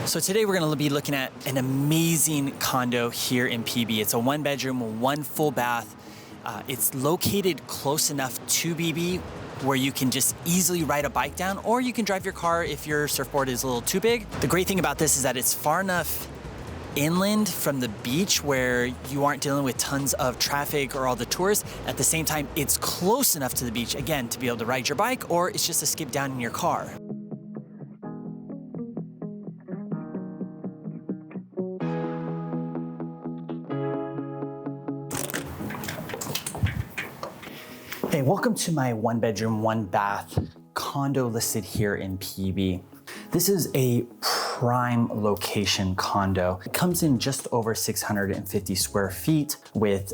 So today we're gonna be looking at an amazing condo here in PB. It's a 1-bedroom, 1 full bath. It's located close enough to BB where you can just easily ride a bike down, or you can drive your car if your surfboard is a little too big. The great thing about this is that it's far enough inland from the beach where you aren't dealing with tons of traffic or all the tourists. At the same time, it's close enough to the beach, again, to be able to ride your bike, or it's just a skip down in your car. Hey, welcome to my 1-bedroom, 1-bath condo listed here in PB. This is a prime location condo. It comes in just over 650 square feet with,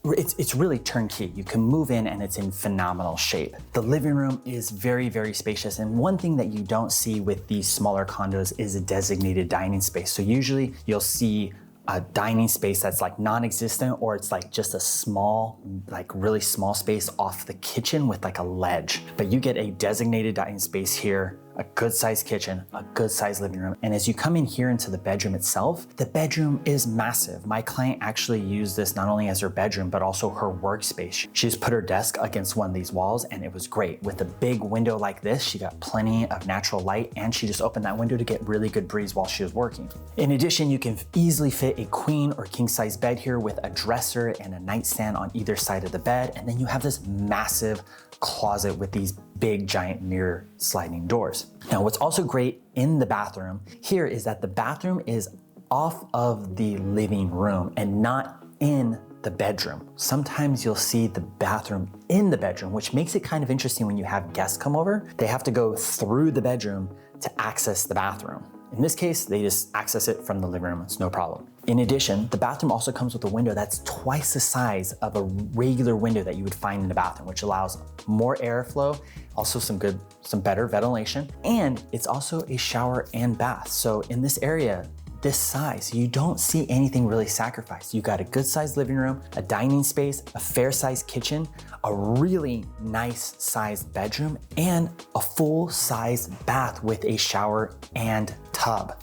it's really turnkey. You can move in and it's in phenomenal shape. The living room is very, very spacious. And one thing that you don't see with these smaller condos is a designated dining space. So usually you'll see a dining space that's like non-existent, or it's like just a small, like really small space off the kitchen with like a ledge. But you get a designated dining space here, a good sized kitchen, a good sized living room. And as you come in here into the bedroom itself, the bedroom is massive. My client actually used this not only as her bedroom, but also her workspace. She just put her desk against one of these walls and it was great. With a big window like this, she got plenty of natural light, and she just opened that window to get really good breeze while she was working. In addition, you can easily fit a queen or king size bed here with a dresser and a nightstand on either side of the bed. And then you have this massive closet with these big giant mirror sliding doors. Now, what's also great in the bathroom here is that the bathroom is off of the living room and not in the bedroom. Sometimes you'll see the bathroom in the bedroom, which makes it kind of interesting when you have guests come over. They have to go through the bedroom to access the bathroom. In this case, they just access it from the living room. It's no problem. In addition, the bathroom also comes with a window that's twice the size of a regular window that you would find in a bathroom, which allows more airflow, also some better ventilation, and it's also a shower and bath. So in this area, this size, you don't see anything really sacrificed. You got a good sized living room, a dining space, a fair sized kitchen, a really nice sized bedroom, and a full size bath with a shower and tub.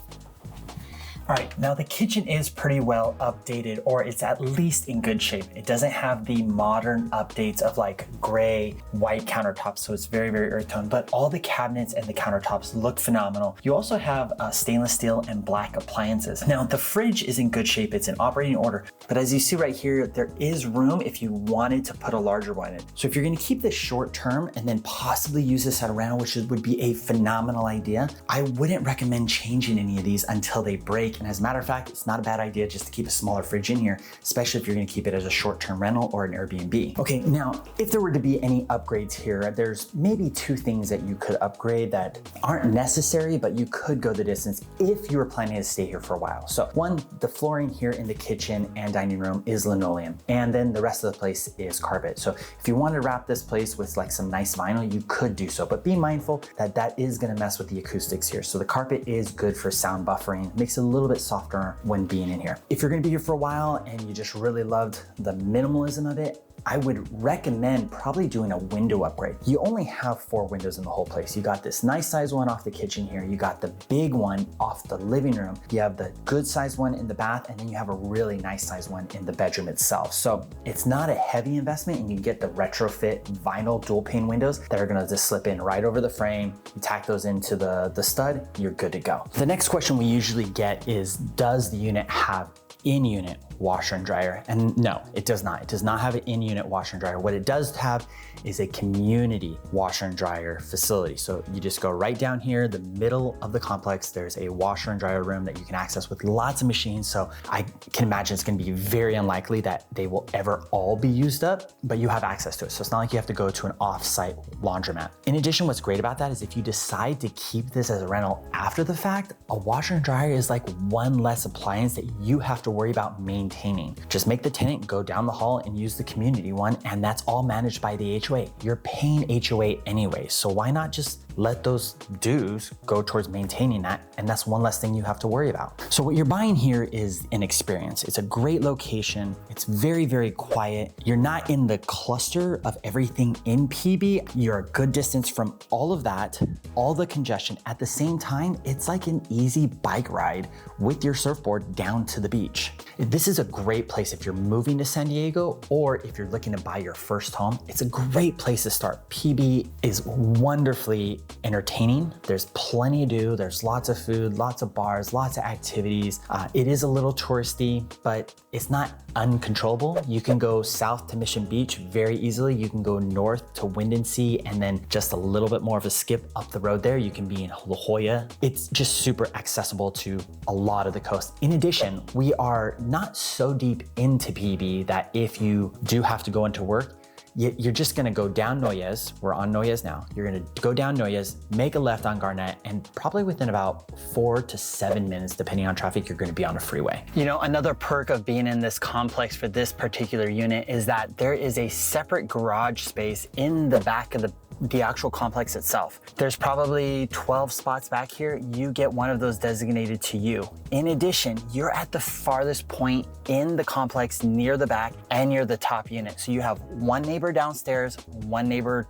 All right, now the kitchen is pretty well updated, or it's at least in good shape. It doesn't have the modern updates of like gray, white countertops, so it's very, very earth tone, but all the cabinets and the countertops look phenomenal. You also have stainless steel and black appliances. Now the fridge is in good shape, it's in operating order, but as you see right here, there is room if you wanted to put a larger one in. So if you're gonna keep this short term and then possibly use this at a rental, which would be a phenomenal idea, I wouldn't recommend changing any of these until they break. And as a matter of fact, it's not a bad idea just to keep a smaller fridge in here, especially if you're gonna keep it as a short-term rental or an Airbnb. Okay, now, if there were to be any upgrades here, there's maybe 2 things that you could upgrade that aren't necessary, but you could go the distance if you were planning to stay here for a while. So 1, the flooring here in the kitchen and dining room is linoleum, and then the rest of the place is carpet. So if you wanted to wrap this place with like some nice vinyl, you could do so, but be mindful that that is gonna mess with the acoustics here. So the carpet is good for sound buffering, makes it a little bit softer when being in here. If you're gonna be here for a while and you just really loved the minimalism of it, I would recommend probably doing a window upgrade. You only have 4 windows in the whole place. You got this nice size one off the kitchen here. You got the big one off the living room. You have the good size one in the bath, and then you have a really nice size one in the bedroom itself. So it's not a heavy investment, and you get the retrofit vinyl dual pane windows that are gonna just slip in right over the frame. You tack those into the stud, you're good to go. The next question we usually get is, does the unit have in-unit washer and dryer? And no, it does not. It does not have an in-unit washer and dryer. What it does have is a community washer and dryer facility. So you just go right down here, the middle of the complex, there's a washer and dryer room that you can access with lots of machines. So I can imagine it's gonna be very unlikely that they will ever all be used up, but you have access to it. So it's not like you have to go to an off-site laundromat. In addition, what's great about that is if you decide to keep this as a rental after the fact, a washer and dryer is like one less appliance that you have to worry about maintaining. Just make the tenant go down the hall and use the community one, and that's all managed by the HOA. You're paying HOA anyway, so why not just let those dues go towards maintaining that, and that's one less thing you have to worry about. So what you're buying here is an experience. It's a great location. It's very, very quiet. You're not in the cluster of everything in PB. You're a good distance from all of that, all the congestion. At the same time, it's like an easy bike ride with your surfboard down to the beach. This is a great place if you're moving to San Diego or if you're looking to buy your first home. It's a great place to start. PB is wonderfully entertaining. There's plenty to do. There's lots of food, lots of bars, lots of activities. It is a little touristy, but it's not uncontrollable. You can go south to Mission Beach very easily. You can go north to Windansea, and then just a little bit more of a skip up the road there, you can be in La Jolla. It's just super accessible to a lot of the coast. In addition, we are not so deep into PB that if you do have to go into work, you're just gonna go down Noyes. We're on Noyes now. You're gonna go down Noyes, make a left on Garnett, and probably within about 4 to 7 minutes, depending on traffic, you're gonna be on a freeway. You know, another perk of being in this complex for this particular unit is that there is a separate garage space in the back of the actual complex itself. There's probably 12 spots back here. You get one of those designated to you. In addition, you're at the farthest point in the complex near the back and near the top unit. So you have one neighbor downstairs, one neighbor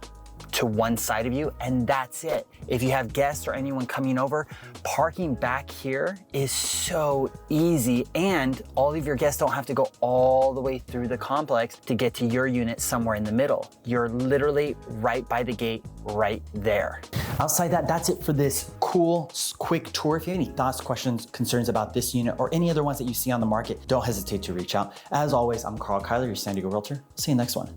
to one side of you, and that's it. If you have guests or anyone coming over, parking back here is so easy, and all of your guests don't have to go all the way through the complex to get to your unit somewhere in the middle. You're literally right by the gate, right there. Outside that, that's it for this cool, quick tour. If you have any thoughts, questions, concerns about this unit or any other ones that you see on the market, don't hesitate to reach out. As always, I'm Carl Kyler, your San Diego Realtor. See you next one.